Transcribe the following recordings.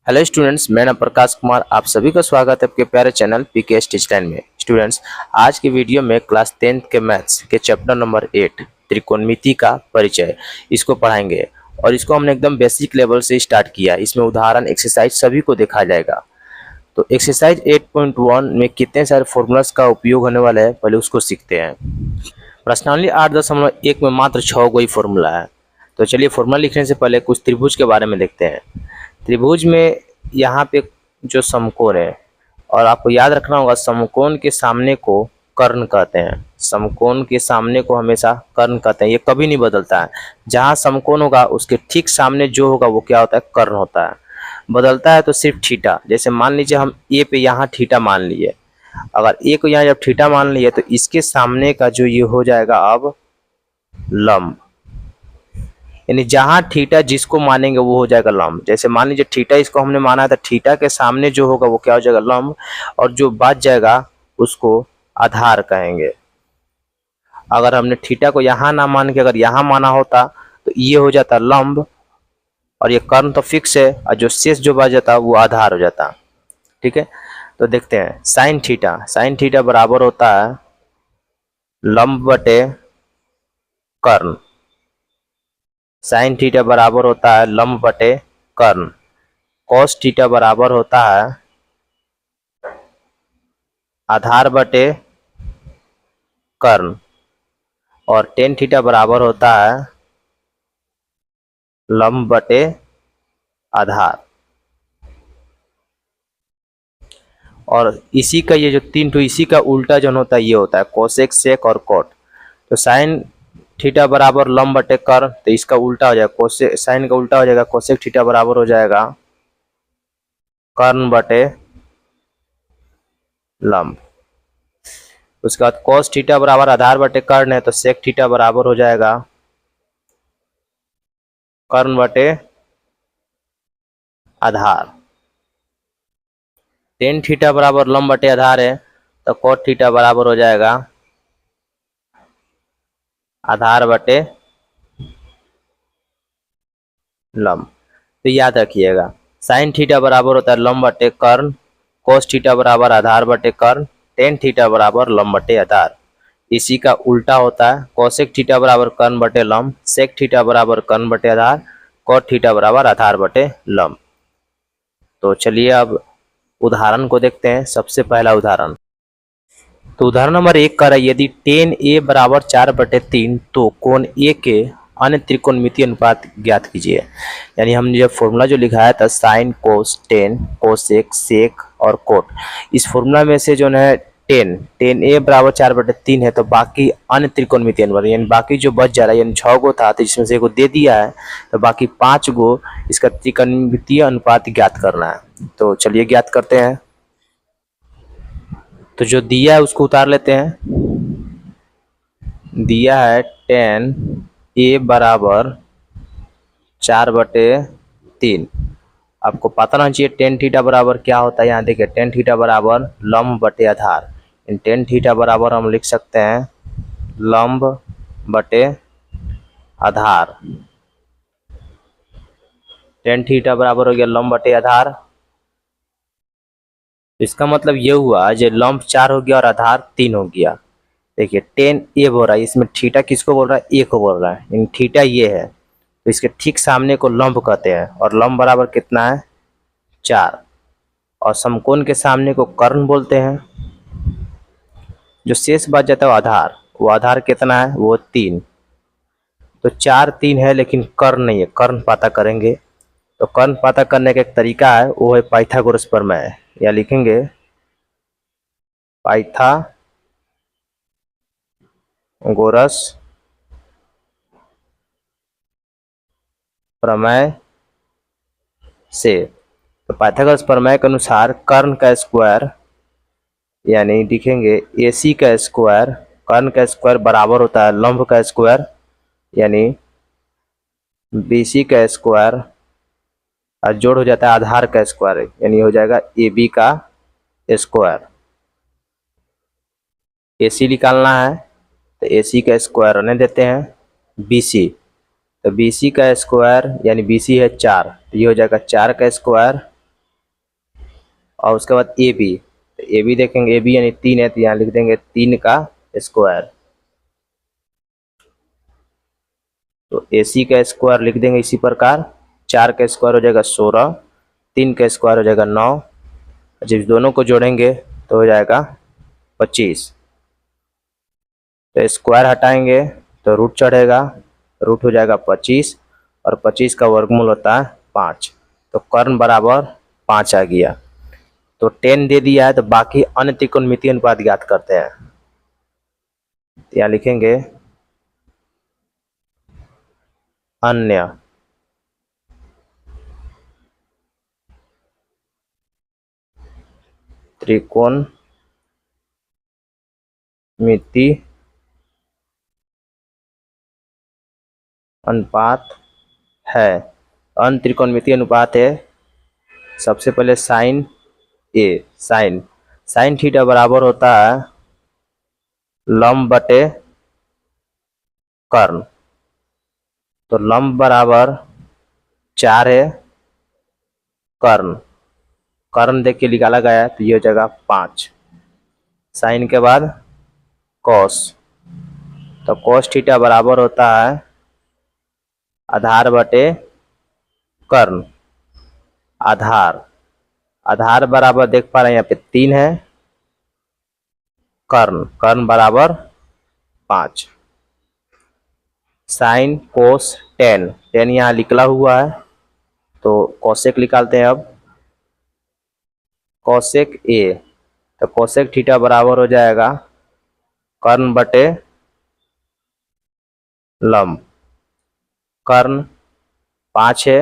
Hello students, मैं नाम प्रकाश कुमार। आप सभी का स्वागत है आपके प्यारे चैनल पीके टीचर में। स्टूडेंट्स, आज की वीडियो में क्लास 10th के मैथ्स के चैप्टर नंबर 8 त्रिकोणमिति का परिचय इसको पढ़ाएंगे। और इसको हमने एकदम बेसिक लेवल से स्टार्ट किया। इसमें उदाहरण एक्सरसाइज सभी को दिखाया जाएगा। तो एक्सरसाइज 8.1 में कितने सारे फॉर्मूलाज का उपयोग होने वाला है, पहले उसको सीखते हैं। प्रश्नावली 8.1 में मात्र 6 गो ही फॉर्मूला है। तो चलिए फॉर्मूला लिखने से पहले कुछ त्रिभुज के बारे में देखते हैं। त्रिभुज में यहाँ पे जो समकोण है, और आपको याद रखना होगा समकोण के सामने को कर्ण कहते हैं। समकोण के सामने को हमेशा कर्ण कहते हैं, ये कभी नहीं बदलता है। जहाँ समकोण होगा उसके ठीक सामने जो होगा वो क्या होता है, कर्ण होता है। बदलता है तो सिर्फ थीटा। जैसे मान लीजिए हम ए पे यहाँ थीटा मान लिए, अगर ए को यहाँ जब थीटा मान लिए तो इसके सामने का जो ये हो जाएगा अब लंब, यानी जहां थीटा जिसको मानेंगे वो हो जाएगा लंब। जैसे मान लीजिए थीटा इसको हमने माना है तो थीटा के सामने जो होगा वो क्या हो जाएगा, लंब। और जो बच जाएगा उसको आधार कहेंगे। अगर हमने थीटा को यहाँ ना मान के अगर यहाँ माना होता तो ये हो जाता लंब, और ये कर्ण तो फिक्स है, और जो शेष जो बच जाता वो आधार हो जाता। ठीक है, तो देखते हैं साइन थीटा। साइन थीटा बराबर होता है लंब बटे कर्ण। साइन थीटा बराबर होता है लंब बटे कर्ण। कॉस थीटा बराबर होता है आधार बटे कर्ण। और टेन थीटा बराबर होता है लंब बटे आधार। और इसी का ये जो तीन तो इसी का उल्टा जो होता है ये होता है कोसेक, सेक और कोट। तो साइन थीटा बराबर लंब बटे कर्ण, तो इसका उल्टा हो जाएगा कोसेक, साइन का उल्टा हो जाएगा कोसेक थीटा बराबर हो जाएगा कर्ण बटे लंब। उसके बाद cos थीटा बराबर आधार बटे कर्ण है, तो सेक थीटा बराबर हो जाएगा कर्ण बटे आधार। टेन थीटा बराबर लंब बटे आधार है, तो cot थीटा बराबर हो जाएगा आधार बटे लंब। तो याद रखिएगा साइन थीटा बराबर होता है लंब बटे कर्ण, cos थीटा बराबर आधार बटे कर्ण, टेन थीटा बराबर लंब बटे आधार। इसी का उल्टा होता है कोसेक थीटा बराबर कर्ण बटे लंब, सेक थीटा बराबर कर्ण बटे आधार, cot थीटा बराबर आधार बटे लंब। तो चलिए अब उदाहरण को देखते हैं। सबसे पहला उदाहरण, तो उदाहरण नंबर 1 कह रहा है यदि tan a बराबर 4/3 तो कोण a के अन्य त्रिकोणमितीय अनुपात ज्ञात कीजिए। यानी हमने जब फॉर्मूला जो लिखाया था साइन, कोस, टेन, कोसेक, सेक और कोट, इस फॉर्मूला में से जो है टेन ए बराबर 4/3 है, तो बाकी अन्य त्रिकोणमितीय अनुपात यानी बाकी जो बच जा रहा है, यानी 6 गो था तो इसमें से को दे दिया है, तो बाकी 5 गो इसका त्रिकोणमितीय अनुपात ज्ञात करना है। तो चलिए ज्ञात करते हैं। तो जो दिया है उसको उतार लेते हैं। दिया है tan a बराबर 4/3। आपको पता होना चाहिए tan थीटा बराबर क्या होता है। यहाँ देखिए tan थीटा बराबर लंब बटे आधार। tan थीटा बराबर हम लिख सकते हैं लंब बटे आधार। tan थीटा बराबर हो गया लंब बटे आधार। इसका मतलब ये हुआ जो लंब 4 हो गया और आधार 3 हो गया। देखिए tan a बोल रहा है, इसमें थीटा किसको बोल रहा है, a को बोल रहा है। इन थीटा ये है, तो इसके ठीक सामने को लंब कहते हैं। और लंब बराबर कितना है, 4। और समकोण के सामने को कर्ण बोलते हैं। जो शेष बच जाता है वो आधार। वो आधार कितना है, वो 3। तो 4 3 है लेकिन कर्ण नहीं है, कर्ण पता करेंगे। तो कर्ण पता करने का एक तरीका है, वो है पाइथागोरस प्रमेय। या लिखेंगे पाइथागोरस प्रमेय से। तो पाइथागोरस प्रमेय के अनुसार कर्ण का स्क्वायर यानी लिखेंगे AC का स्क्वायर, कर्ण का स्क्वायर बराबर होता है लंब का स्क्वायर यानी BC का स्क्वायर, और जोड़ हो जाता है आधार का स्क्वायर यानी हो जाएगा AB का स्क्वायर। AC निकालना है तो AC का स्क्वायर रहने देते हैं BC। तो BC का स्क्वायर यानी BC है 4, तो ये हो जाएगा 4 का स्क्वायर और उसके बाद ए बी, तो ए बी देखेंगे, ए बी यानी 3 है, तो यहाँ लिख देंगे 3 का स्क्वायर। तो ए सी का स्क्वायर लिख देंगे इसी प्रकार, 4 का स्क्वायर हो जाएगा 16, 3 का स्क्वायर हो जाएगा 9, जब इस दोनों को जोड़ेंगे तो हो जाएगा 25। तो स्क्वायर हटाएंगे तो रूट चढ़ेगा, रूट हो जाएगा 25, और 25 का वर्गमूल होता है 5, तो कर्ण बराबर 5 आ गया। तो 10 दे दिया है, तो बाकी अन्य त्रिकोणमितीय अनुपात ज्ञात करते हैं। तो यहाँ लिखेंगे अन्य त्रिकोणमितीय अनुपात है। अन्य त्रिकोणमितीय अनुपात है, सबसे पहले साइन ए, साइन साइन थीटा बराबर होता है लंब बटे कर्ण। तो लंब बराबर 4 है, कर्ण कर्ण देख के निकाला गया है, तो ये हो जाएगा 5। साइन के बाद कॉस, तो कॉस थीटा बराबर होता है आधार बटे कर्ण। आधार आधार बराबर देख पा रहे हैं यहाँ पे 3 है, कर्ण कर्ण बराबर 5। साइन कोस टेन, टेन यहाँ निकला हुआ है, तो कोसेक निकालते हैं अब। कोसेक ए, तो कोसेक थीटा बराबर हो जाएगा कर्ण बटे लंब। कर्ण 5 है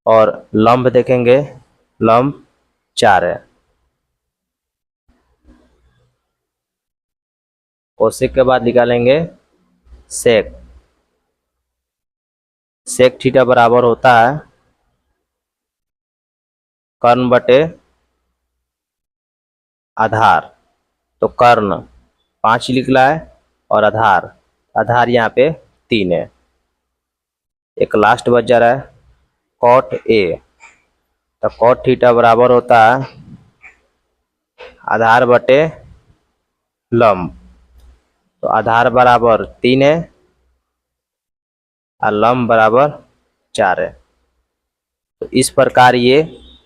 और लंब देखेंगे, लंब 4 है। कोसेक के बाद निकालेंगे सेक, सेक थीटा बराबर होता है कर्ण बटे आधार। तो कर्ण 5 निकला है और आधार आधार यहाँ पे 3 है। एक लास्ट बच जा रहा है कॉट ए, तो कॉट थीटा बराबर होता है आधार बटे लंब। तो आधार बराबर 3 है और लंब बराबर 4 है। तो इस प्रकार ये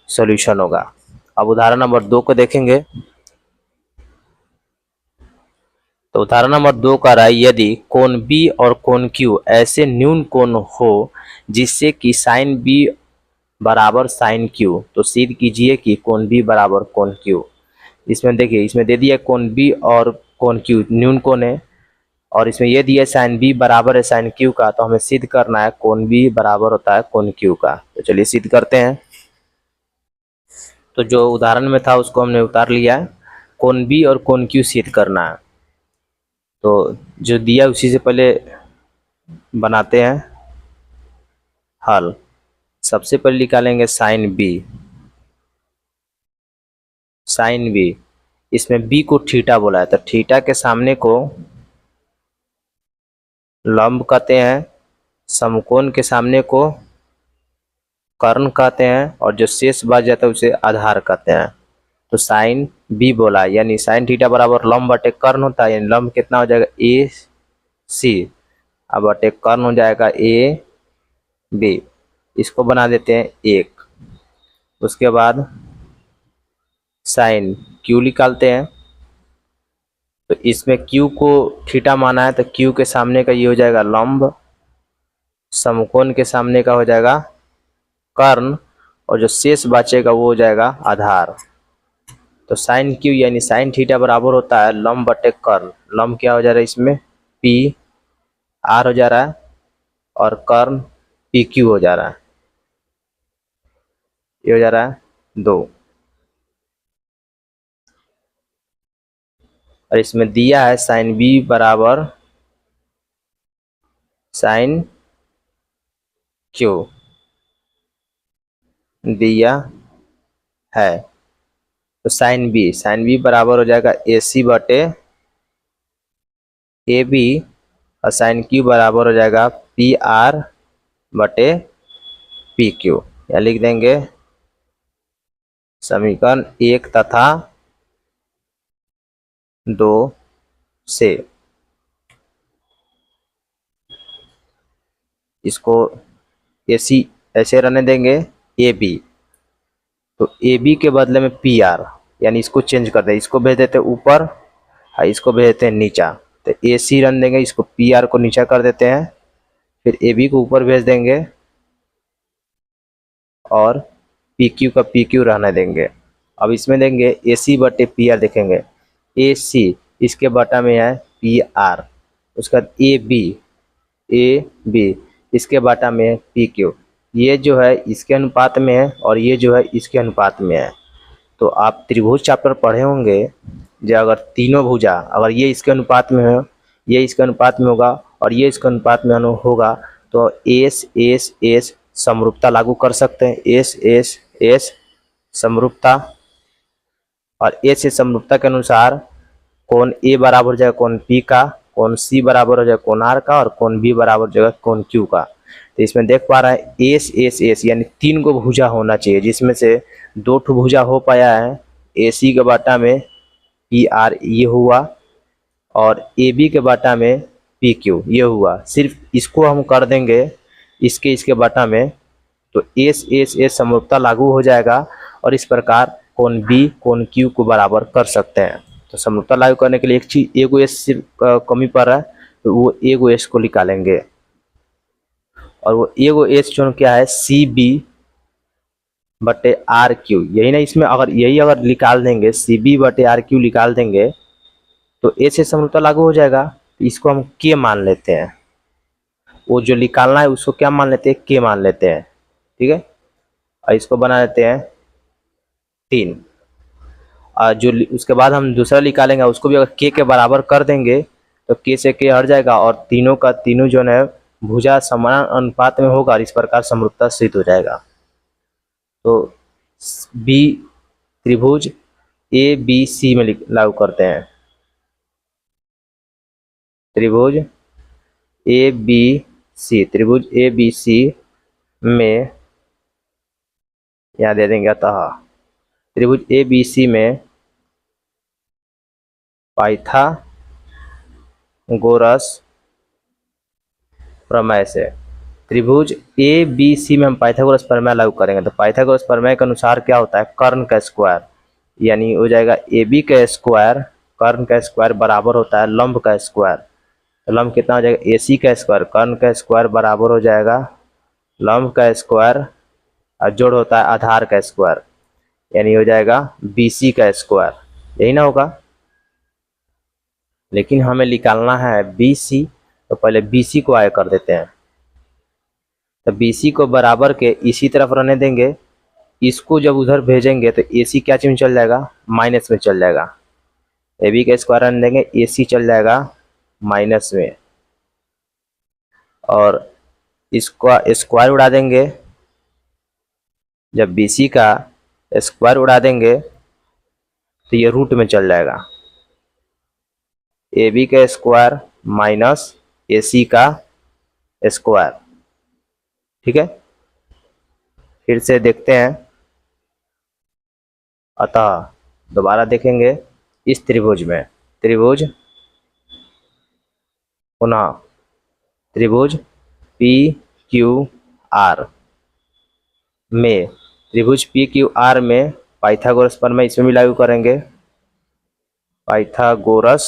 सॉल्यूशन होगा। अब उदाहरण नंबर 2 को देखेंगे। तो उदाहरण नंबर 2 का रहा है, यदि कोण बी और कोण क्यू ऐसे न्यून कोण हो जिससे कि साइन बी बराबर साइन क्यू, तो सिद्ध कीजिए कि कोण बी बराबर कोण क्यू। इसमें देखिए, इसमें दे दिया कोण बी और कोण क्यू न्यून कोण है, और इसमें ये दिया साइन बी बराबर है साइन क्यू का, तो हमें सिद्ध करना है कोण बी बराबर होता है कोण क्यू का। तो चलिए सिद्ध करते हैं। तो जो उदाहरण में था उसको हमने उतार लिया है, कोण बी और कोण क्यू सिद्ध करना है। तो जो दिया उसी से पहले बनाते हैं हल। सबसे पहले निकालेंगे साइन बी, साइन बी, इसमें बी को थीटा बोला है, तो थीटा के सामने को लंब कहते हैं, समकोण के सामने को कर्ण कहते हैं, और जो शेष बच जाता है उसे आधार कहते हैं। तो साइन बी बोला, यानी साइन थीटा बराबर लंब बटे कर्ण होता है, यानी लंब कितना हो जाएगा ए सी, अब बटे कर्ण हो जाएगा ए बी। इसको बना देते हैं 1। उसके बाद साइन क्यू निकालते हैं। तो इसमें क्यू को थीटा माना है, तो क्यू के सामने का ये हो जाएगा लंब, समकोण के सामने का हो जाएगा कर्ण, और जो शेष बचेगा वो हो जाएगा आधार। तो साइन क्यू यानी साइन थीटा बराबर होता है लंब बटे कर्ण। लंब क्या हो जा रहा है इसमें पी आर हो जा रहा है, और कर्ण पी क्यू हो जा रहा है, ये हो जा रहा है 2। और इसमें दिया है साइन बी बराबर साइन क्यू दिया है। तो साइन बी बराबर हो जाएगा ए सी बटे ए बी, और साइन क्यू बराबर हो जाएगा पी आर बटे पी क्यू। या लिख देंगे समीकरण 1 तथा 2 से इसको ऐसी ऐसे रहने देंगे ए बी, तो ए बी के बदले में पी आर, यानी इसको चेंज कर दें, इसको भेज देते हैं ऊपर और इसको भेज देते हैं नीचा। तो ए सी रन देंगे, इसको पी आर को नीचा कर देते हैं, फिर ए बी को ऊपर भेज देंगे और पी क्यू का पी क्यू रहने देंगे। अब इसमें देंगे ए सी बटे पी आर, देखेंगे ए सी इसके बटा में है पी आर, उसके बाद ए बी इसके बटा में है पी क्यू, ये जो है इसके अनुपात में है और ये जो है इसके अनुपात में है। तो आप त्रिभुज चैप्टर पढ़े होंगे, जो अगर तीनों भुजा अगर ये इसके अनुपात में है, ये इसके अनुपात में होगा और ये इसके अनुपात में होगा, तो एस एस एस समरूपता लागू कर सकते हैं। एस एस एस समरूपता, और एस से समरूपता के अनुसार कोण ए बराबर हो जाएगा कोण पी का, कोण सी बराबर हो जाएगा कोण आर का, और कोण बी बराबर हो जाएगा कोण क्यू का। तो इसमें देख पा रहा है एस एस एस यानी 3 गो भुजा होना चाहिए, जिसमें से 2 ठो भुजा हो पाया है। ए सी के बाटा में पी आर ये हुआ और ए बी के बाटा में पी क्यू ये हुआ। सिर्फ इसको हम कर देंगे इसके बाटा में, तो एस एस एस समरूपता लागू हो जाएगा और इस प्रकार कोण बी कोण क्यू को बराबर कर सकते हैं। तो समरूपता लागू करने के लिए एक चीज एगो एस सिर्फ कमी पड़ रहा है, तो वो एगो एस को निकालेंगे, और वो एगो एस जो क्या है सी बी बटे आर क्यू, यही ना। इसमें अगर निकाल देंगे सी बी बटे आर क्यू निकाल देंगे तो ए से समरूपता लागू हो जाएगा। तो इसको हम के मान लेते हैं, वो जो निकालना है उसको क्या मान लेते हैं, के मान लेते हैं, ठीक है। और इसको बना लेते हैं 3, और जो उसके बाद हम दूसरा निकालेंगे उसको भी अगर के बराबर कर देंगे तो के से के हट जाएगा और तीनों का तीनों जो है भुजा समान अनुपात में होगा और इस प्रकार समरूपता सिद्ध हो जाएगा। तो बी त्रिभुज ए बी सी में लागू करते हैं, त्रिभुज ए बी सी, त्रिभुज ए बी सी में यहाँ दे देंगे अतः त्रिभुज ए बी सी में पाइथागोरस प्रमेय से, त्रिभुज ए बी सी में हम पाइथागोरस प्रमेय लागू करेंगे। तो पाइथागोरस प्रमेय के अनुसार क्या होता है, कर्ण का स्क्वायर, यानी हो जाएगा ए बी का स्क्वायर, कर्ण का स्क्वायर बराबर होता है लंब का स्क्वायर। तो लंब कितना हो जाएगा, ए सी का स्क्वायर, कर्ण का स्क्वायर बराबर हो जाएगा लंब का स्क्वायर, और जोड़ होता है आधार का स्क्वायर, यानी हो जाएगा बी सी का स्क्वायर, यही ना होगा। लेकिन हमें निकालना है बी सी, तो पहले बी सी को आगे कर देते हैं। तो बी सी को बराबर के इसी तरफ रहने देंगे, इसको जब उधर भेजेंगे तो ए सी क्या चीज में चल जाएगा, माइनस में चल जाएगा। ए बी का स्क्वायर रहने देंगे, ए सी चल जाएगा माइनस में, और इसका स्क्वायर उड़ा देंगे। जब बी सी का स्क्वायर उड़ा देंगे तो ये रूट में चल जाएगा, ए बी का स्क्वायर माइनस ए सी का स्क्वायर, ठीक है। फिर से देखते हैं, अतः दोबारा देखेंगे इस त्रिभुज में, त्रिभुज पुनः त्रिभुज पी क्यू आर में, त्रिभुज पी क्यू आर में पाइथागोरस प्रमेय इसमें भी लागू करेंगे, पाइथागोरस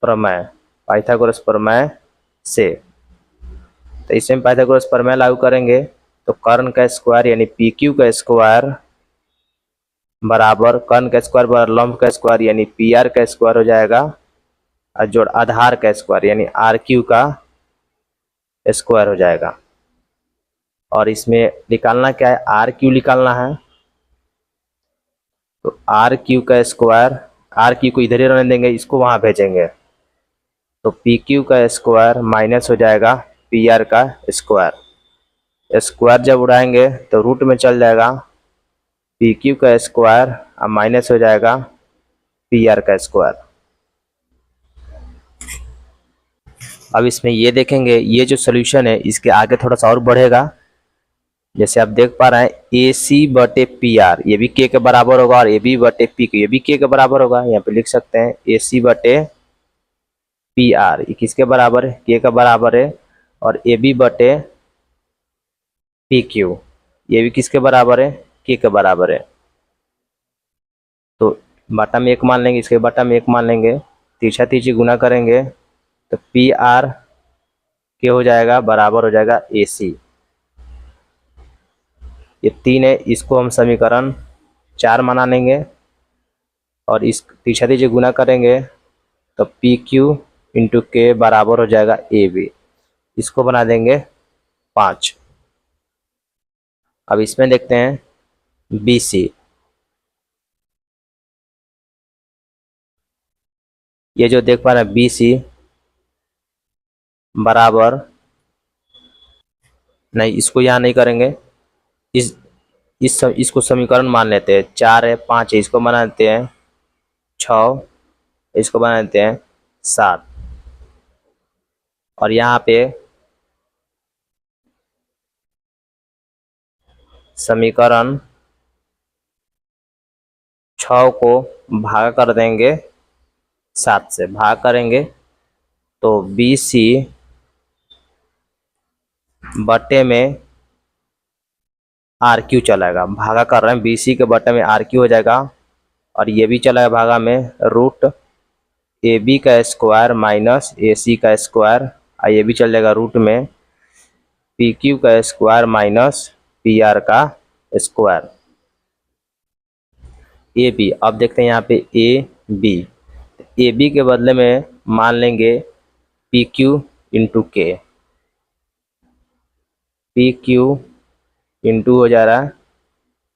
प्रमेय, पाइथागोरस प्रमेय से। तो इसमें पाइथागोरस प्रमेय लागू करेंगे तो कर्ण का स्क्वायर यानी पी क्यू का स्क्वायर बराबर कर्ण का स्क्वायर बराबर लंब का स्क्वायर यानी पी आर का स्क्वायर हो जाएगा, और जोड़ आधार का स्क्वायर यानी आर क्यू का स्क्वायर हो जाएगा। और इसमें निकालना क्या है, आर क्यू निकालना है। तो आर क्यू का स्क्वायर, आर क्यू को इधर ही रहने देंगे, इसको वहां भेजेंगे, तो पी क्यू का स्क्वायर माइनस हो जाएगा पी आर का स्क्वायर, स्क्वायर जब उड़ाएंगे तो रूट में चल जाएगा पी क्यू का स्क्वायर और माइनस हो जाएगा पी आर का स्क्वायर। अब इसमें ये देखेंगे, ये जो सोल्यूशन है इसके आगे थोड़ा सा और बढ़ेगा, जैसे आप देख पा रहे हैं ए सी बटे पी आर, ये भी के बराबर होगा, और ए बी बटे पी के, ये भी के बराबर होगा। यहाँ पे लिख सकते हैं ए सी बटे पी आर, ये किसके बराबर है? के का बराबर है। और ए बी बटे पी क्यू, ये भी किसके बराबर है? के बराबर है। तो बटा में एक मान लेंगे, इसके बटा में एक मान लेंगे, तीसरा तीसरी गुना करेंगे तो पी आर के हो जाएगा बराबर हो जाएगा ए सी। ये 3 है, इसको हम समीकरण 4 बना लेंगे, और इस तीसरा तीसरी गुना करेंगे तो पी क्यू इंटू के बराबर हो जाएगा ए बी, इसको बना देंगे 5। अब इसमें देखते हैं बी सी, ये जो देख पा रहे हैं बी सी बराबर, नहीं इसको यहाँ नहीं करेंगे, इसको समीकरण मान लेते हैं। 4 है, 5 है, इसको बना देते हैं 6, इसको बना देते हैं 7, और यहाँ पे समीकरण 6 को भाग कर देंगे 7 से, भाग करेंगे तो बी सी बटे में आर क्यू चलेगा, भागा कर रहे हैं, बी सी के बटे में आर क्यू हो जाएगा, और ये भी चलेगा भागा में रूट ए बी का स्क्वायर माइनस ए सी का स्क्वायर, और ये भी चल जाएगा रूट में पी क्यू का स्क्वायर माइनस पी आर का स्क्वायर। ए बी, अब देखते हैं यहाँ पे ए बी, ए बी के बदले में मान लेंगे पी क्यू इंटू के, पी क्यू इंटू हो जा रहा है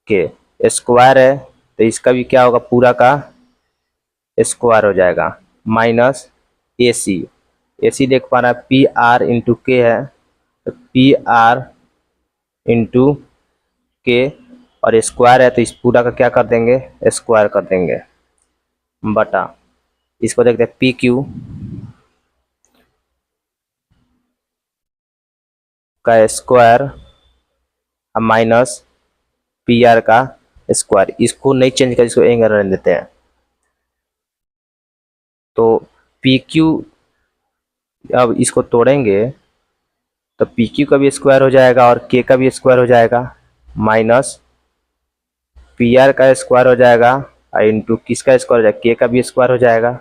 के, स्क्वायर है तो इसका भी क्या होगा, पूरा का स्क्वायर हो जाएगा, माइनस ए सी, ए सी देख पा रहा है पी आर इंटू के है, तो पी आर इंटू के, और स्क्वायर है तो इस पूरा का क्या कर देंगे, स्क्वायर कर देंगे, बटा इसको देखते हैं पी क्यू का स्क्वायर माइनस पी आर का स्क्वायर, इसको नहीं चेंज कर, इसको एंगल रहने देते हैं। तो पी क्यू, अब इसको तोड़ेंगे तो पी क्यू का भी स्क्वायर हो जाएगा और के का भी स्क्वायर हो जाएगा, माइनस पी आर का स्क्वायर हो जाएगा, और इंटू किसका स्क्वायर हो जाएगा, के का भी स्क्वायर हो जाएगा,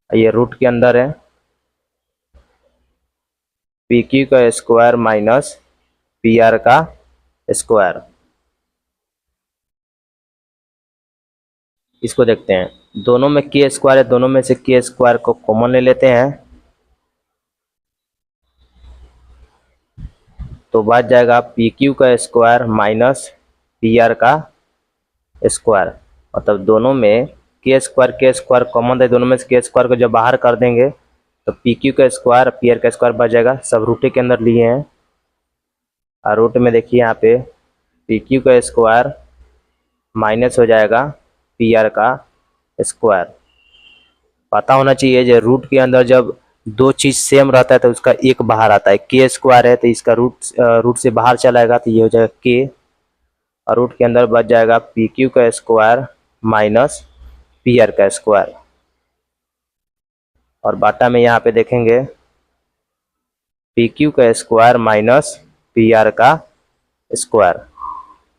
ये रूट के अंदर है पी क्यू का स्क्वायर माइनस पी आर का स्क्वायर। इसको देखते हैं, दोनों में के स्क्वायर है, दोनों में से के स्क्वायर को कॉमन ले लेते हैं, तो बच जाएगा पी क्यू का स्क्वायर माइनस पी आर का स्क्वायर, मतलब दोनों में के स्क्वायर कॉमन है, दोनों में से के स्क्वायर को जब बाहर कर देंगे तो पी क्यू का स्क्वायर पी आर का स्क्वायर बच जाएगा, सब रूटे के अंदर लिए हैं, और रूट में देखिए यहाँ पे पी क्यू का स्क्वायर माइनस हो जाएगा पी आर का स्क्वायर। पता होना चाहिए जो रूट के अंदर जब दो चीज सेम रहता है तो उसका एक बाहर आता है, के स्क्वायर है तो इसका रूट से बाहर चलाएगा तो ये हो जाएगा के, और रूट के अंदर बच जाएगा पी क्यू का स्क्वायर माइनस पी आर का स्क्वायर, और बाटा में यहाँ पे देखेंगे पी क्यू का स्क्वायर माइनस पी आर का स्क्वायर,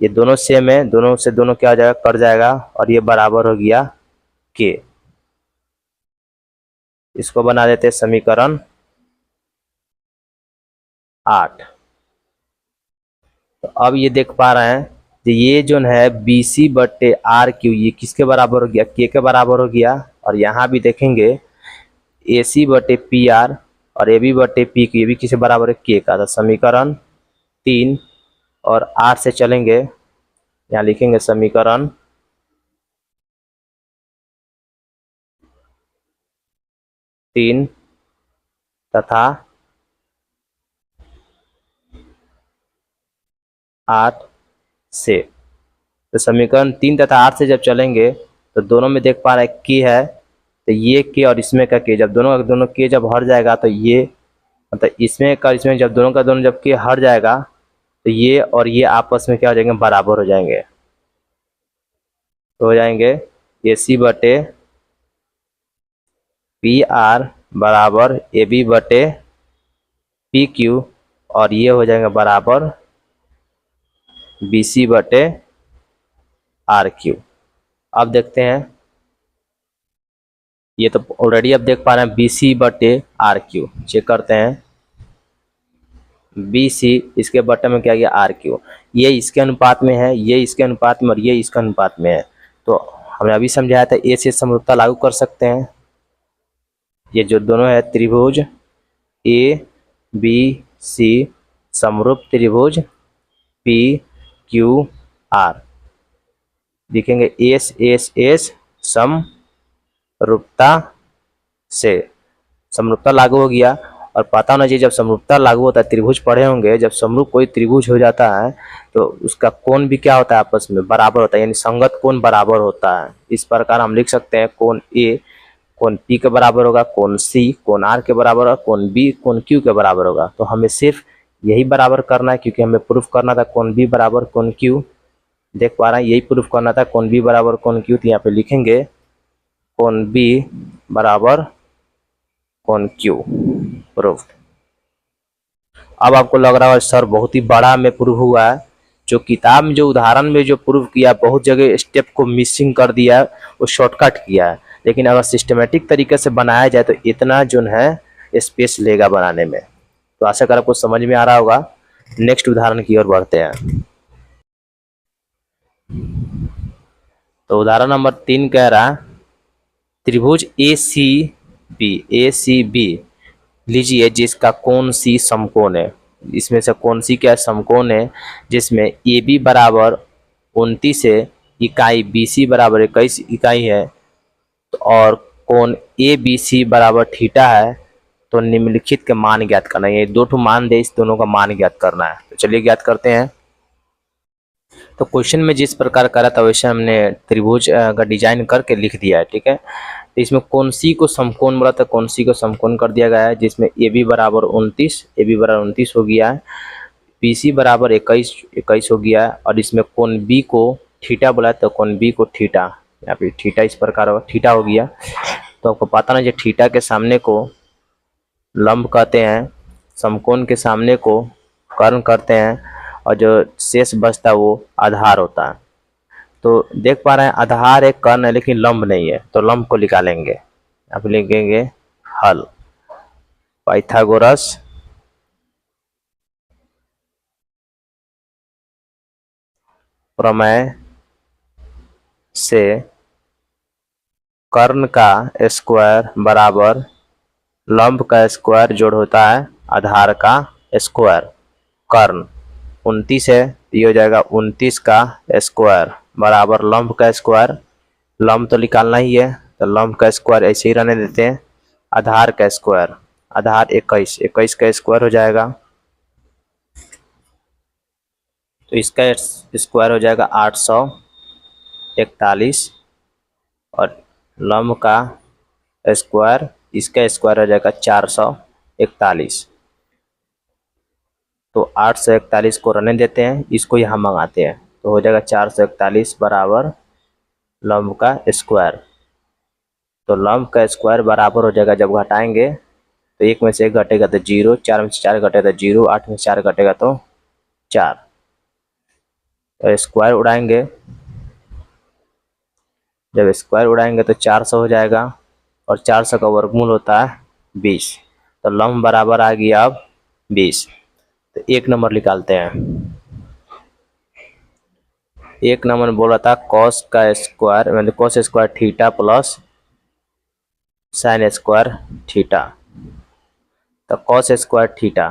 ये दोनों सेम है, दोनों से दोनों क्या हो जाएगा, कट जाएगा, और ये बराबर हो गया के। इसको बना देते हैं समीकरण 8। तो अब ये देख पा रहे हैं कि ये जो है बी सी बटे आर क्यू, ये किसके बराबर हो गया, के बराबर हो गया, और यहाँ भी देखेंगे ए सी बटे पी आर और ए बी बटे पी क्यू, ये भी किसके बराबर है, के का। तो समीकरण 3 और 8 से चलेंगे, यहाँ लिखेंगे समीकरण 3 तथा 8 से। तो समीकरण 3 तथा 8 से जब चलेंगे तो दोनों में देख पा रहे हैं के है, तो ये के और इसमें का के, जब दोनों के जब हट जाएगा तो ये, मतलब इसमें का इसमें जब दोनों का दोनों जब के हट जाएगा तो ये और ये आपस में क्या हो जाएंगे, बराबर हो जाएंगे। तो हो जाएंगे ए सी बटे पी आर बराबर ए बी बटे पी क्यू, और ये हो जाएगा बराबर बी सी बटे आर क्यू। अब देखते हैं, ये तो ऑलरेडी अब देख पा रहे हैं बी सी बटे आर क्यू। चेक करते हैं, बी सी इसके बटे में क्या गया आर क्यू। ये इसके अनुपात में है, ये इसके अनुपात में, और ये इसके अनुपात में है। तो हमने अभी समझाया था ए से समरूपता लागू कर सकते हैं। ये जो दोनों है त्रिभुज ए बी सी समरूप त्रिभुज पी क्यू आर, लिखेंगे एस एस एस समरूपता से। समरूपता लागू हो गया, और पता होना चाहिए जब समरूपता लागू होता है, त्रिभुज पढ़े होंगे, जब समरूप कोई त्रिभुज हो जाता है तो उसका कोण भी क्या होता है, आपस में बराबर होता है, यानी संगत कोण बराबर होता है। इस प्रकार हम लिख सकते हैं कोण ए कोण पी के बराबर होगा, कोण सी कोण आर के बराबर होगा, कोण बी कोण क्यू के बराबर होगा। तो हमें सिर्फ यही बराबर करना है, क्योंकि हमें प्रूफ करना था कोण बी बराबर कोण क्यू। देख पा रहे हैं, यही प्रूफ करना था कोण बी बराबर कोण क्यू। तो यहाँ पे लिखेंगे कोण बी बराबर कोण क्यू, प्रूफ। अब आपको लग रहा है सर बहुत ही बड़ा में प्रूफ हुआ है। जो किताब में जो उदाहरण में जो प्रूफ किया, बहुत जगह स्टेप को मिसिंग कर दिया है, वो शॉर्टकट किया है। लेकिन अगर सिस्टमेटिक तरीके से बनाया जाए तो इतना जो है स्पेस लेगा बनाने में। तो आशा कर आपको समझ में आ रहा होगा। नेक्स्ट उदाहरण की ओर बढ़ते हैं। तो उदाहरण नंबर 3 कह रहा है त्रिभुज ए सी बी लीजिए जिसका कोण सी समकोण है। इसमें से कौन सी क्या समकोण है, जिसमें ए बी बराबर 29 है, इकाई बी सी बराबर 21 इकाई है, और कोण ए बी सी बराबर थीटा है। तो निम्नलिखित के मान ज्ञात करना है। ये दो ठो मान दे, इस दोनों का मान ज्ञात करना है। तो चलिए ज्ञात करते हैं। तो क्वेश्चन में जिस प्रकार करा था वैसे हमने त्रिभुज का डिजाइन करके लिख दिया है, ठीक है। तो इसमें कौन सी को समकोण बोला था, कौन सी को समकोण कर दिया गया है, जिसमें ए बी बराबर 29 हो गया है, बी सी बराबर 21 हो गया है, और इसमें कोण बी को थीटा बोला है, तो कोण बी को थीटा, यहाँ पे थीटा इस प्रकार होगा, थीटा हो गया। तो आपको पता ना जो थीटा के सामने को लंब कहते हैं, समकोण के सामने को कर्ण करते हैं, और जो शेष बचता है वो आधार होता है। तो देख पा रहे हैं आधार एक कर्ण है लेकिन लंब नहीं है, तो लंब को निकालेंगे। आप लिखेंगे हल पाइथागोरस प्रमेय से कर्ण का स्क्वायर बराबर लंब का स्क्वायर जोड़ होता है आधार का स्क्वायर। कर्ण 29 है, ये हो जाएगा 29 का स्क्वायर बराबर लंब का स्क्वायर। लंब तो निकालना ही है, तो लंब का स्क्वायर ऐसे ही रहने देते हैं। आधार का स्क्वायर, आधार 21 का स्क्वायर हो जाएगा, तो इसका स्क्वायर हो जाएगा 841, और लंब का स्क्वायर, इसका स्क्वायर हो जाएगा 441। तो 841 को रहने देते हैं, इसको यहाँ मंगाते हैं, तो हो जाएगा 441 बराबर लंब का स्क्वायर। तो लंब का स्क्वायर बराबर हो जाएगा, जब घटाएंगे तो 1 में से 1 घटेगा तो 0, 4 में से 4 घटेगा तो 0, 8 में से 4 घटेगा तो 4। तो स्क्वायर उड़ाएंगे, जब स्क्वायर उड़ाएंगे तो 400 हो जाएगा, और 400 का वर्गमूल होता है 20। तो लंब बराबर आ गया अब 20। तो 1 नंबर निकालते हैं। 1 नंबर बोला था कॉस का स्क्वायर मतलब cos square theta plus sine square theta. तो cos square theta,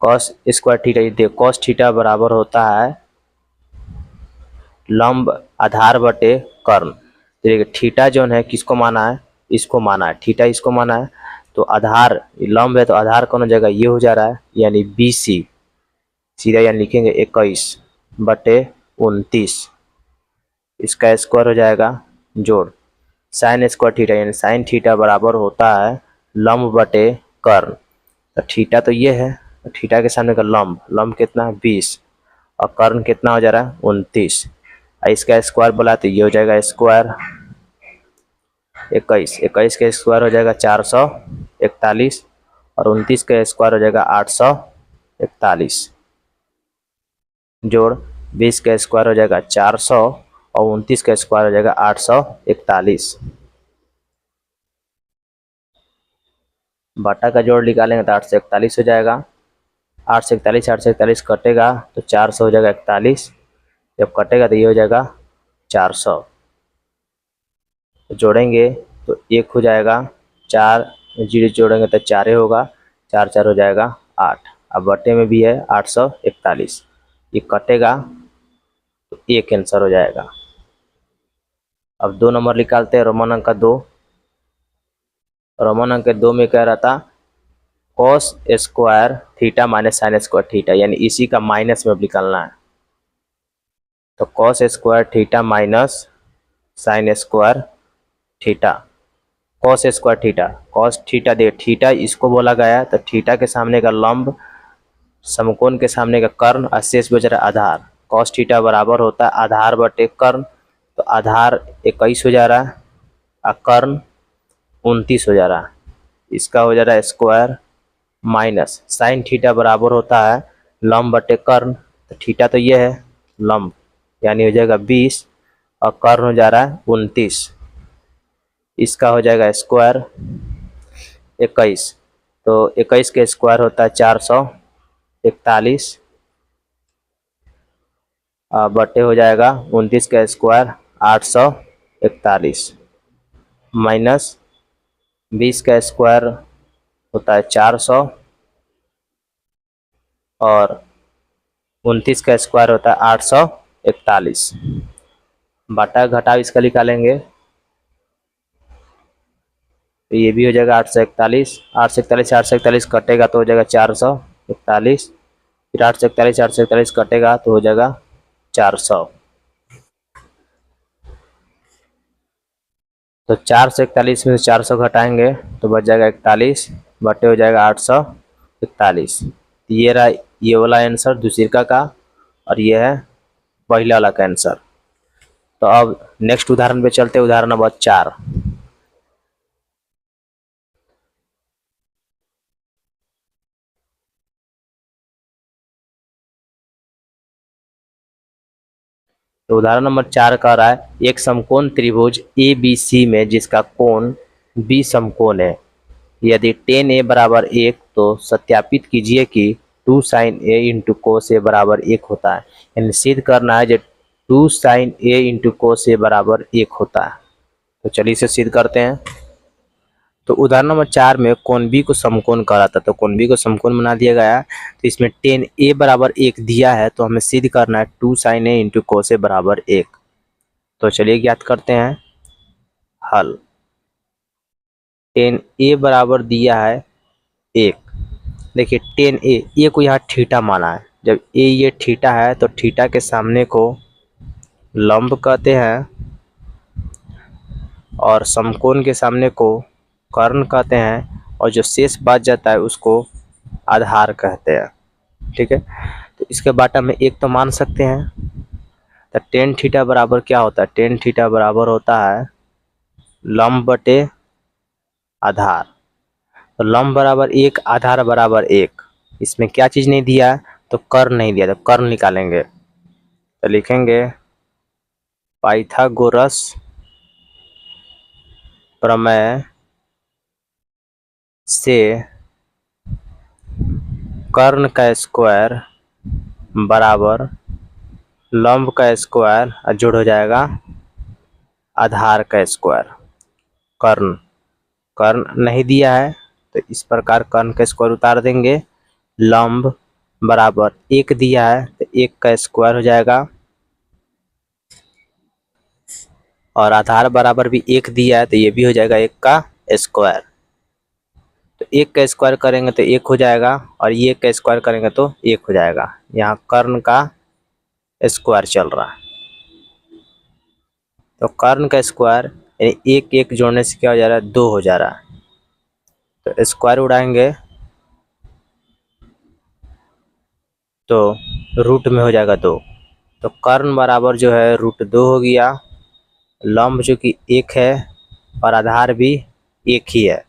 cos square theta, ये कॉस थीटा बराबर होता है लंब आधार बटे कर्ण। देखिए थीटा जो है किसको माना है, इसको माना है, थीटा इसको माना है। तो आधार लंब है तो आधार कौन हो जाएगा, ये हो जा रहा है, यानी बी सी, सीधा यानी लिखेंगे 21 बटे 29, इसका स्क्वायर हो जाएगा जोड़ साइन स्क्वायर थीटा, यानी साइन थीटा बराबर होता है लंब बटे कर्ण। तो थीटा तो ये है, थीटा के सामने का लंब, लंब कितना है 20, और कर्ण कितना हो जा रहा है 29, और इसका स्क्वायर बोला तो ये हो जाएगा स्क्वायर 21, 21 का स्क्वायर हो जाएगा 441, और 29 का स्क्वायर हो जाएगा 841, जोड़ 20 का स्क्वायर हो जाएगा 400, और 29 का स्क्वायर हो जाएगा 841, बटा का जोड़ निकालेंगे तो 841 हो जाएगा, 841 कटेगा तो 400 हो जाएगा 41, जब कटेगा तो ये हो जाएगा 400, तो जोड़ेंगे तो 1 हो जाएगा, 4 जीरो जोड़ेंगे तो 4 होगा, 4 4 हो जाएगा 8, अब बटे में भी है 841, ये कटेगा तो 1 आंसर हो जाएगा। अब 2 नंबर निकालते हैं, रोमन अंक का 2, रोमन अंक के 2 में कह रहा था cos square theta minus sine square theta, यानी इसी का माइनस में अब निकालना है, तो cos square theta minus sine square theta, cos square theta, cos theta दे थीटा इसको बोला गया है, तो थीटा के सामने का लंब, समकोण के सामने का कर्ण, और शेष बच रहा है आधार, कॉस थीटा बराबर होता है आधार बटे कर्ण, तो आधार 21 हो जा रहा है और कर्ण 29 हो जा रहा है, इसका हो जा रहा है स्क्वायर माइनस साइन थीटा बराबर होता है लंब बटे कर्ण, तो थीटा तो ये है लंब, यानी हो जाएगा 20, और कर्ण हो जा रहा है 29, इसका हो जाएगा स्क्वायर 21, तो 21 का स्क्वायर होता है 441, बटे हो जाएगा 29 का स्क्वायर 841, माइनस 20 का स्क्वायर होता है 400, और 29 का स्क्वायर होता है 841, बटा घटाव इसका निकालेंगे तो ये भी हो जाएगा 841, 841 कटेगा तो हो जाएगा 441, फिर 841 कटेगा तो हो जाएगा 400, तो 441 में से 400 घटाएंगे तो बच जाएगा 41, बटे हो जाएगा 841, ये रहा ये वाला आंसर दूसरी का, और ये है पहला वाला का आंसर। तो अब नेक्स्ट उदाहरण पे चलते हैं, उदाहरण नंबर 4। तो उदाहरण नंबर 4 कह रहा है एक समकोण त्रिभुज ए बी सी में जिसका कोण बी समकोण है, यदि tan a बराबर 1 तो सत्यापित कीजिए कि 2 sin a इंटू कोस ए बराबर 1 होता है, यानी सिद्ध करना है जो 2 sin a इंटू कोस ए बराबर 1 होता है। तो चलिए इसे सिद्ध करते हैं। तो उदाहरण नंबर 4 में कोण बी को समकोण कहा था, तो कोण बी को समकोण बना दिया गया है, तो इसमें tan a बराबर 1 दिया है, तो हमें सिद्ध करना है 2 sin a इंटू कोस ए बराबर 1। तो चलिए ज्ञात करते हैं हल। tan a बराबर दिया है 1, देखिए tan a को यहाँ थीटा माना है, जब a ये थीटा है तो थीटा के सामने को लंब कहते हैं, और समकोण के सामने को कर्ण कहते हैं, और जो शेष बच जाता है उसको आधार कहते हैं। ठीक है, तो इसके बाटा में एक तो मान सकते हैं, तो tan थीटा बराबर क्या होता है, tan थीटा बराबर होता है लंब बटे आधार, तो लंब बराबर 1 आधार बराबर 1, इसमें क्या चीज़ नहीं दिया तो कर्ण नहीं दिया, तो कर्ण निकालेंगे तो लिखेंगे पाइथागोरस प्रमेय से कर्ण का स्क्वायर बराबर लंब का स्क्वायर और जोड़ हो जाएगा आधार का स्क्वायर। कर्ण कर्ण नहीं दिया है तो इस प्रकार कर्ण का स्क्वायर उतार देंगे, लंब बराबर 1 दिया है तो 1 का स्क्वायर हो जाएगा, और आधार बराबर भी 1 दिया है तो ये भी हो जाएगा 1 का स्क्वायर। तो 1 का स्क्वायर करेंगे तो 1 हो जाएगा, और ये 1 का स्क्वायर करेंगे तो 1 हो जाएगा, यहाँ कर्ण का स्क्वायर चल रहा है। तो कर्ण का स्क्वायर यानी 1 1 जोड़ने से क्या हो जा रहा है 2 हो जा रहा है, तो स्क्वायर उड़ाएंगे तो रूट में हो जाएगा 2। तो कर्ण बराबर जो है √2 हो गया। लंब जो कि 1 है और आधार भी 1 ही है।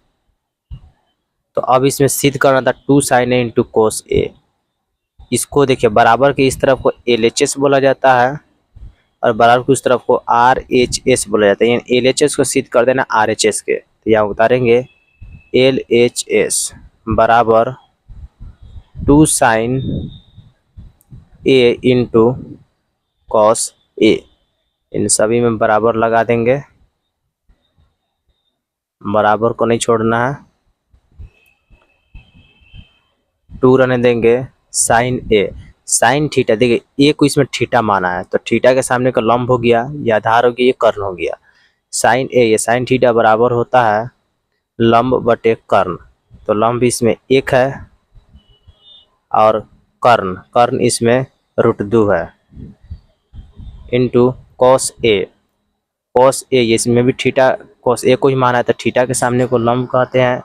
तो अब इसमें सिद्ध करना था 2 sin a × cos a। इसको देखिए, बराबर के इस तरफ को LHS बोला जाता है और बराबर की उस तरफ को RHS बोला जाता है। यानी LHS को सिद्ध कर देना RHS के। तो यहाँ उतारेंगे LHS बराबर 2 sin a × cos a। इन सभी में बराबर लगा देंगे, बराबर को नहीं छोड़ना है। 2 रहने देंगे साइन ए। साइन थीटा, देखिए ए को इसमें थीटा माना है तो थीटा के सामने का लंब हो गया, ये आधार हो गया, ये कर्ण हो गया। साइन ए, ये साइन थीटा बराबर होता है लंब बटे कर्ण। तो लंब इसमें 1 है और कर्ण इसमें √2 है into cos A. Cos A, इसमें भी थीटा कॉस ए को ही माना है तो थीटा के सामने को लंब कहते हैं,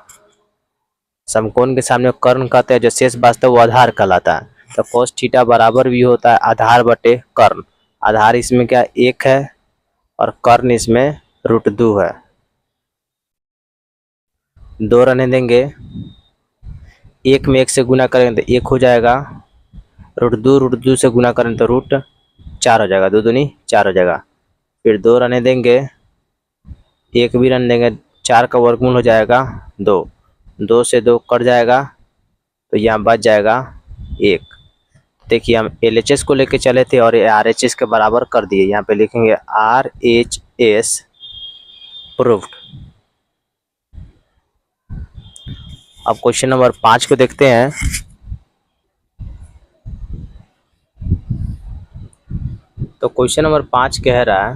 समकोण के सामने कर्ण कहते हैं, जो शेष वास्तव वो आधार कहलाता है। तो cos थीटा बराबर भी होता है आधार बटे कर्ण। आधार इसमें क्या 1 है और कर्ण इसमें √2 है। 2 रहने देंगे, 1 में 1 से गुना करेंगे तो 1 हो जाएगा, √2 से गुना करें तो √4 हो जाएगा, 2 दूनी 4 हो जाएगा। फिर 2 रहने देंगे, 1 भी रहने देंगे, 4 का वर्गमूल हो जाएगा 2, 2 से 2 कट जाएगा तो यहाँ बच जाएगा 1। देखिए हम LHS को लेके चले थे और ये RHS के बराबर कर दिए। यहाँ पे लिखेंगे RHS प्रूव्ड। अब क्वेश्चन नंबर 5 को देखते हैं। तो क्वेश्चन नंबर 5 कह रहा है,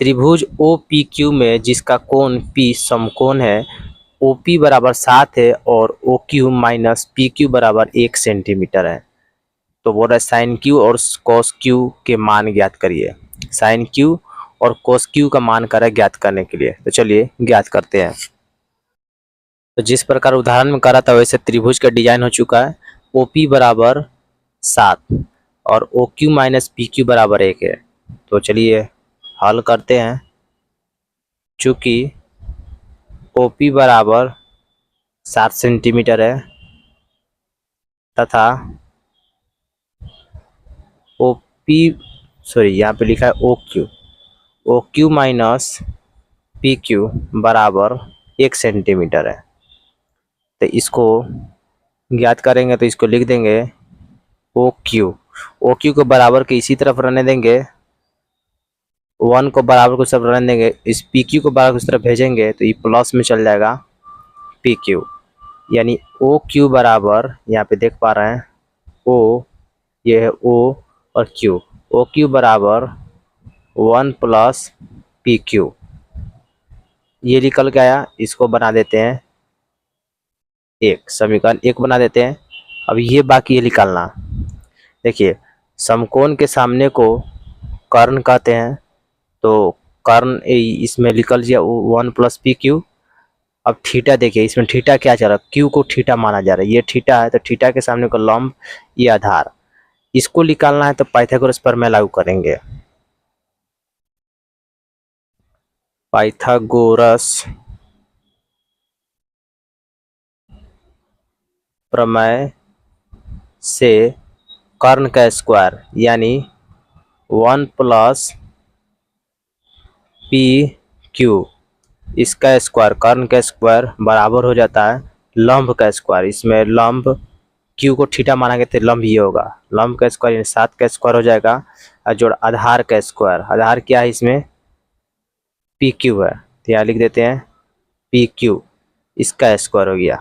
त्रिभुज OPQ में जिसका कोण P समकोण है, OP बराबर 7 है और OQ माइनस PQ बराबर 1 सेंटीमीटर है। तो बोल रहा है साइन Q और cos Q के मान ज्ञात करिए। साइन Q और cos Q का मान करा ज्ञात करने के लिए। तो चलिए ज्ञात करते हैं। तो जिस प्रकार उदाहरण में करा था वैसे त्रिभुज का डिजाइन हो चुका है। OP बराबर 7 और OQ माइनस PQ बराबर 1 है। तो चलिए हल करते हैं। चूँकि OP बराबर 7 सेंटीमीटर है तथा यहाँ पे लिखा है OQ माइनस PQ बराबर 1 सेंटीमीटर है। तो इसको ज्ञात करेंगे तो इसको लिख देंगे OQ को बराबर के इसी तरफ रहने देंगे, 1 को बराबर को सब रहने देंगे, इस PQ को बराबर उस तरफ भेजेंगे तो ये प्लस में चल जाएगा PQ। यानी OQ बराबर, यहाँ पे देख पा रहे हैं O, ये है O और Q। OQ बराबर 1 + PQ। ये निकल के आया, इसको बना देते हैं 1, समीकरण 1 बना देते हैं। अब ये बाकी ये निकालना। देखिए समकोण के सामने को कर्ण कहते हैं, तो कर्ण इसमें निकल गया 1 + PQ। अब थीटा देखिए, इसमें थीटा क्या चल रहा है, Q को थीटा माना जा रहा है, ये थीटा है तो थीटा के सामने को लंब, ये आधार। इसको निकालना है तो पाइथागोरस प्रमेय लागू करेंगे। पाइथागोरस प्रमेय से कर्ण का स्क्वायर यानी 1 + PQ, इसका स्क्वायर, कर्ण का स्क्वायर बराबर हो जाता है लंब का स्क्वायर। इसमें लंब Q को थीटा माना गया तो लंब ये होगा, लंब का स्क्वायर यानी 7 का स्क्वायर हो जाएगा और जोड़ आधार का स्क्वायर। आधार क्या है इसमें PQ है तो यहाँ लिख देते हैं PQ, इसका स्क्वायर हो गया।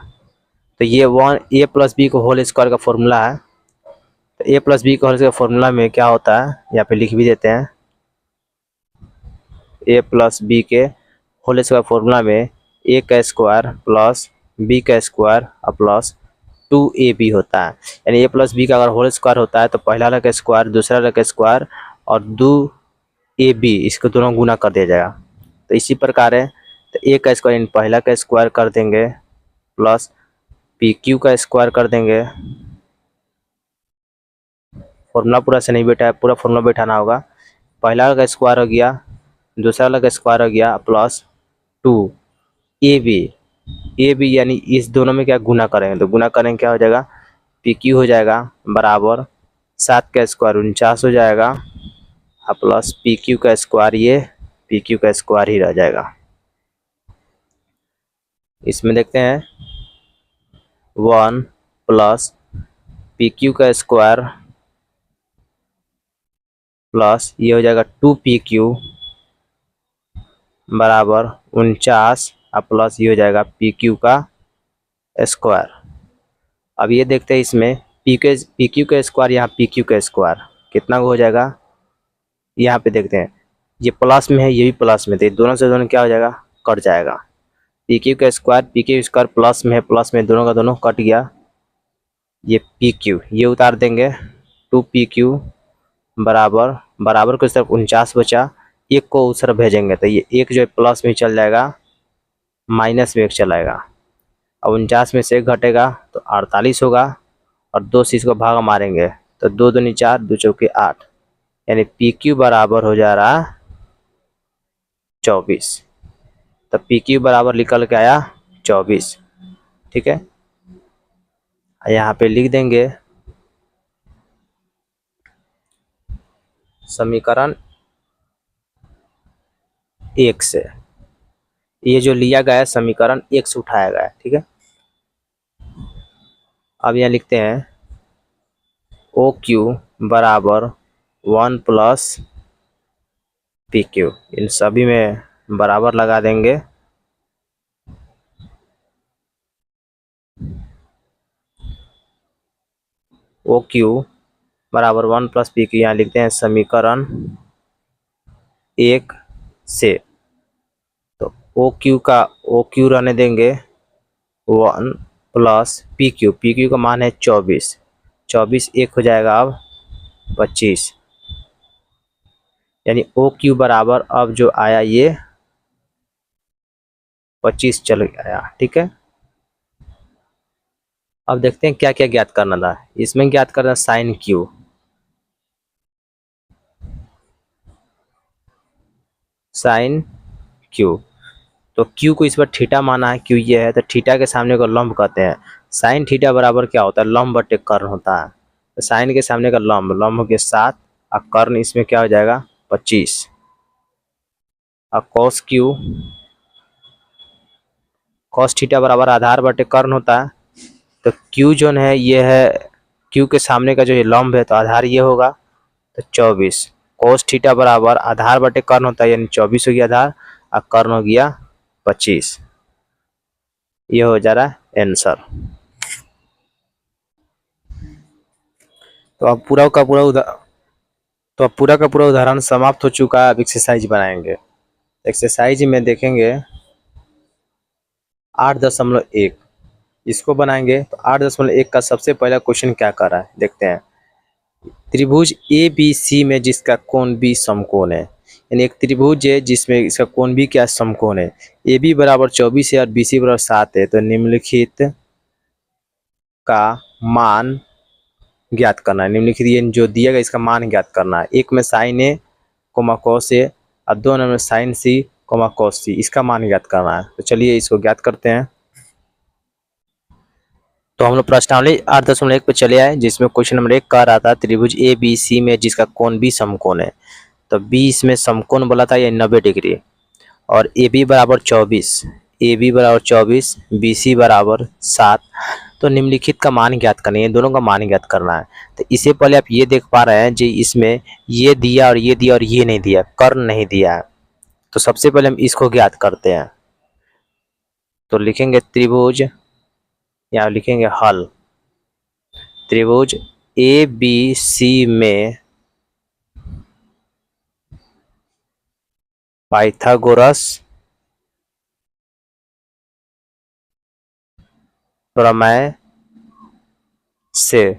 तो ये A + B को होल स्क्वायर का फॉर्मूला है। तो A + B का होल स्क्वायर फॉर्मूला में क्या होता है, यहाँ पे लिख भी देते हैं। A + B के होल स्क्वायर फॉर्मूला में A का स्क्वायर प्लस B का स्क्वायर और प्लस 2AB होता है। यानी A + B का अगर होल स्क्वायर होता है तो पहला वाला का स्क्वायर, दूसरा वाला का स्क्वायर और 2AB, इसको दोनों गुना कर दिया जाएगा। तो इसी प्रकार है, तो A का स्क्वायर पहला का स्क्वायर कर देंगे प्लस PQ का स्क्वायर कर देंगे फॉर्मूला पूरा से नहीं बैठा है, पूरा फॉर्मूला बैठाना होगा। पहला वाला का स्क्वायर हो गया, दूसरा वाला का स्क्वायर हो गया प्लस 2 ए बी यानी इस दोनों में क्या गुना करेंगे, तो गुना करेंगे क्या हो जाएगा, पी क्यू हो जाएगा बराबर 7 का स्क्वायर 49 हो जाएगा, और प्लस पी क्यू का स्क्वायर, ये पी क्यू का स्क्वायर ही रह जाएगा। इसमें देखते हैं 1 प्लस पी क्यू का स्क्वायर प्लस ये हो जाएगा 2pq बराबर 49 और प्लस ये हो जाएगा pq का स्क्वायर। अब ये देखते हैं इसमें pq का स्क्वायर, यहाँ pq का स्क्वायर कितना हो जाएगा, यहाँ पे देखते हैं ये प्लस में है ये भी प्लस में, तो दोनों से दोनों क्या हो जाएगा, कट जाएगा। pq का स्क्वायर प्लस में है, प्लस में दोनों का दोनों कट गया, ये pq ये उतार देंगे 2pq बराबर बराबर को इस तरफ 49 बचा, एक को उस तरफ भेजेंगे तो ये एक जो है प्लस में चल जाएगा, माइनस में एक चलाएगा। अब 49 में से एक घटेगा तो 48 होगा, और 2 से इसको भाग मारेंगे तो 2 दूनी 4 2 चौके 8, यानी पी क्यू बराबर हो जा रहा 24। तो पी क्यू बराबर निकल के आया 24। ठीक है, यहाँ पे लिख देंगे समीकरण 1 से, ये जो लिया गया है समीकरण 1 से उठाया गया है। ठीक है, अब यहाँ लिखते हैं ओ क्यू बराबर 1 प्लस पी क्यू, इन सभी में बराबर लगा देंगे। ओ क्यू बराबर 1 प्लस पी क्यू, यहाँ लिखते हैं समीकरण 1 से, तो ओ क्यू रहने देंगे 1 प्लस पी क्यू का मान है 24, 24 एक हो जाएगा अब 25, यानी ओ क्यू बराबर अब जो आया ये 25 चल आया। ठीक है, अब देखते हैं क्या क्या ज्ञात करना था। इसमें ज्ञात करना साइन क्यू, साइन क्यू, तो क्यू को इस पर थीटा माना है, क्यू ये है तो थीटा के सामने को लंब कहते हैं। साइन थीटा बराबर क्या होता है, लंब बटे कर्ण होता है, तो साइन के सामने का लंब के 7 और कर्ण इसमें क्या हो जाएगा 25, और कॉस थीटा बराबर आधार बटे कर्ण होता है, तो क्यू जो है ये है क्यू के सामने का जो ये लंब है तो आधार ये होगा, तो 24 कोस थीटा बराबर आधार बटे कर्ण होता है, यानी 24 हो गया आधार और कर्ण हो गया 25, ये हो जा रहा है आंसर। तो अब पूरा का पूरा उदाहरण समाप्त हो चुका है। अब एक्सरसाइज बनाएंगे। एक्सरसाइज में देखेंगे 8.1 इसको बनाएंगे, तो 8.1 का सबसे पहला क्वेश्चन क्या कर रहा है देखते हैं। त्रिभुज ए बी सी में जिसका कोण बी समकोण है, यानी एक त्रिभुज है जिसमें इसका कोण भी क्या समकोण है, ए बी बराबर 24 है और बी सी बराबर 7 है, तो निम्नलिखित का मान ज्ञात करना है। निम्नलिखित ये जो दिया गया इसका मान ज्ञात करना है। एक में sign A coma cos A और दो में साइन सी कोमा कॉस सी, इसका मान ज्ञात करना है। तो चलिए इसको ज्ञात करते हैं। तो हम लोग प्रश्नावली 8.1 पे चले आए, जिसमें क्वेश्चन नंबर 1 कह रहा था त्रिभुज ए बी सी में जिसका कोण बी समकोण है, तो बी इसमें समकोण बोला था ये 90 डिग्री, और ए बी बराबर 24 बी सी बराबर 7, तो निम्नलिखित का मान ज्ञात करना है, दोनों का मान ज्ञात करना है। तो इससे पहले आप ये देख पा रहे हैं जी इसमें ये दिया और ये नहीं दिया, कर्ण नहीं दिया है, तो सबसे पहले हम इसको ज्ञात करते हैं। तो लिखेंगे त्रिभुज, यहाँ लिखेंगे हल, त्रिभुज ए बी सी में पाइथागोरस प्रमेय से,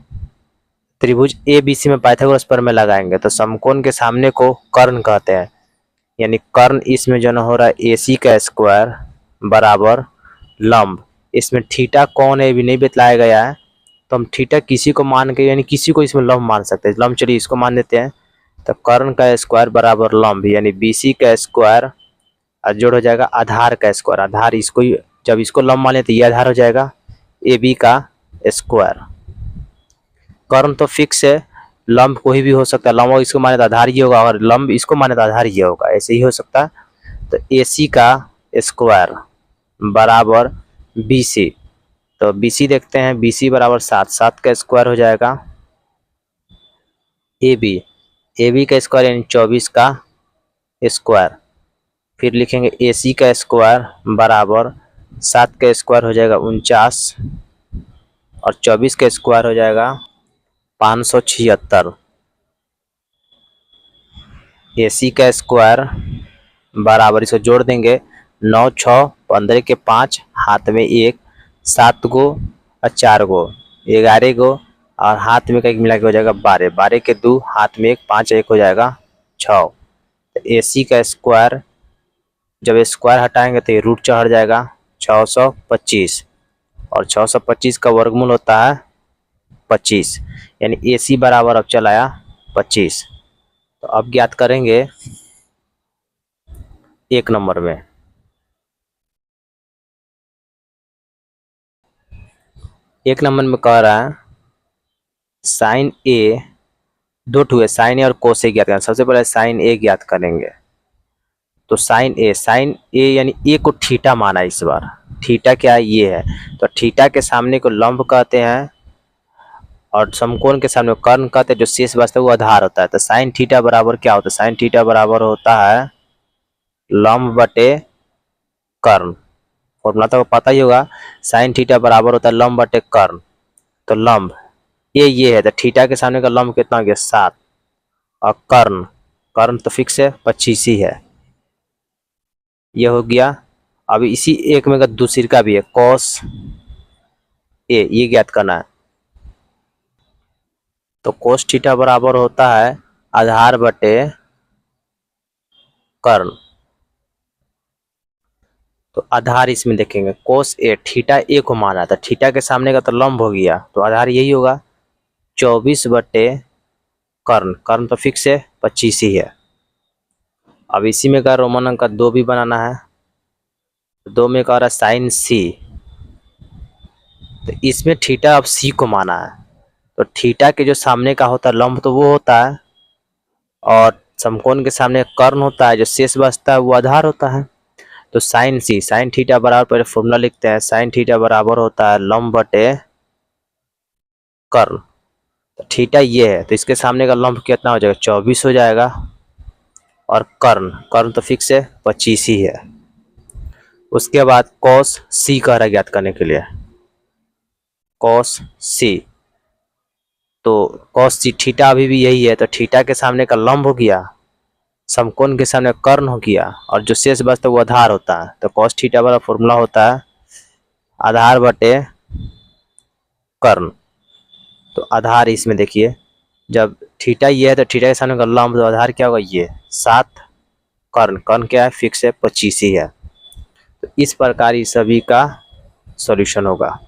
त्रिभुज ए बी सी में पाइथागोरस प्रमेय लगाएंगे तो समकोण के सामने को कर्ण कहते हैं, यानी कर्ण इसमें जो हो रहा है ए सी का स्क्वायर बराबर लंब, इसमें थीटा कौन है भी नहीं बतलाया गया है, तो हम थीटा किसी को मान के यानी किसी को इसमें लंब मान सकते हैं। लंब चलिए इसको मान देते हैं। तो कर्ण का स्क्वायर बराबर लंब यानी BC का स्क्वायर और जोड़ हो जाएगा आधार का स्क्वायर। आधार इसको जब इसको लंब मान लेते तो ये आधार हो जाएगा AB का स्क्वायर। कर्ण तो फिक्स है, लंब कोई भी हो सकता है। लंब इसको माने तो आधार ये होगा और लंब इसको माने तो आधार ये होगा, ऐसे ही हो सकता है। तो AC का स्क्वायर बराबर BC। तो BC देखते हैं, BC बराबर 7, 7 का स्क्वायर हो जाएगा AB। AB का स्क्वायर यानी 24 का स्क्वायर। फिर लिखेंगे AC का स्क्वायर बराबर 7 का स्क्वायर हो जाएगा 49 और 24 का स्क्वायर हो जाएगा 576। AC का स्क्वायर बराबर इसको जोड़ देंगे 9 6 15 के 5 हाथ में 1 7 गो और 4 गो 11 गो और हाथ में का एक मिला के हो जाएगा 12 12 के 2 हाथ में 1 5 1 हो जाएगा 6। तो AC का स्क्वायर जब स्क्वायर हटाएंगे तो ये रूट चढ़ जाएगा 625 और 625 का वर्गमूल होता है 25 यानी AC बराबर अब चल आया 25। तो अब ज्ञात करेंगे 1 नंबर में। 1 नंबर में कह रहा है साइन ए, दो ठू है साइन ए और कोस ए ज्ञात करें। सबसे पहले साइन ए ज्ञात करेंगे। तो साइन ए यानी ए को थीटा माना इस बार। थीटा क्या है, ये है। तो थीटा के सामने को लंब कहते हैं और समकोण के सामने कर्ण कहते हैं, जो शेष बचता है वो आधार होता है। तो साइन थीटा बराबर क्या होता है, साइन थीटा बराबर होता है लंब बटे कर्ण। फॉर्मूला तो पता ही होगा, साइन थीटा बराबर होता है लंब बटे कर्ण। तो लंब ये है, तो थीटा के सामने का लंब कितना हो गया 7 और कर्ण तो फिक्स है 25 ही है, ये हो गया। अब इसी एक में का दूसरी का भी है कॉस ए, ये ज्ञात करना है। तो कोस थीटा बराबर होता है आधार बटे कर्ण। तो आधार इसमें देखेंगे कोस ए, थीटा ए को माना था, थीटा के सामने का तो लंब हो गया, तो आधार यही होगा 24 बटे कर्ण तो फिक्स है 25 ही है। अब इसी में का रोमन अंक का 2 भी बनाना है। 2 में कह रहा है साइन सी, तो इसमें थीटा अब सी को माना है। तो थीटा के जो सामने का होता है लंब तो वो होता है और समकोण के सामने कर्ण होता है, जो शेष बचता है वो आधार होता है। तो साइन सी, साइन थीटा बराबर पहले फॉर्मूला लिखते हैं, साइन थीटा बराबर होता है लंब बटे कर्ण। तो थीटा ये है, तो इसके सामने का लंब कितना हो जाएगा 24 हो जाएगा और कर्ण तो फिक्स है 25 ही है। उसके बाद कॉस सी कह रहा है ज्ञात करने के लिए, कॉस सी। तो कॉस सी थीटा अभी भी यही है, तो थीटा के सामने का लंब हो गया, समकोण के सामने कर्ण हो गया और जो शेष बचता है वो आधार होता है। तो कॉस थीटा वाला फॉर्मूला होता है आधार बटे कर्ण। तो आधार इसमें देखिए, जब थीटा ये है तो थीटा के सामने का लंब, तो आधार क्या होगा ये 7, कर्ण क्या है फिक्स है 25 ही है। तो इस प्रकार इस सभी का सॉल्यूशन होगा।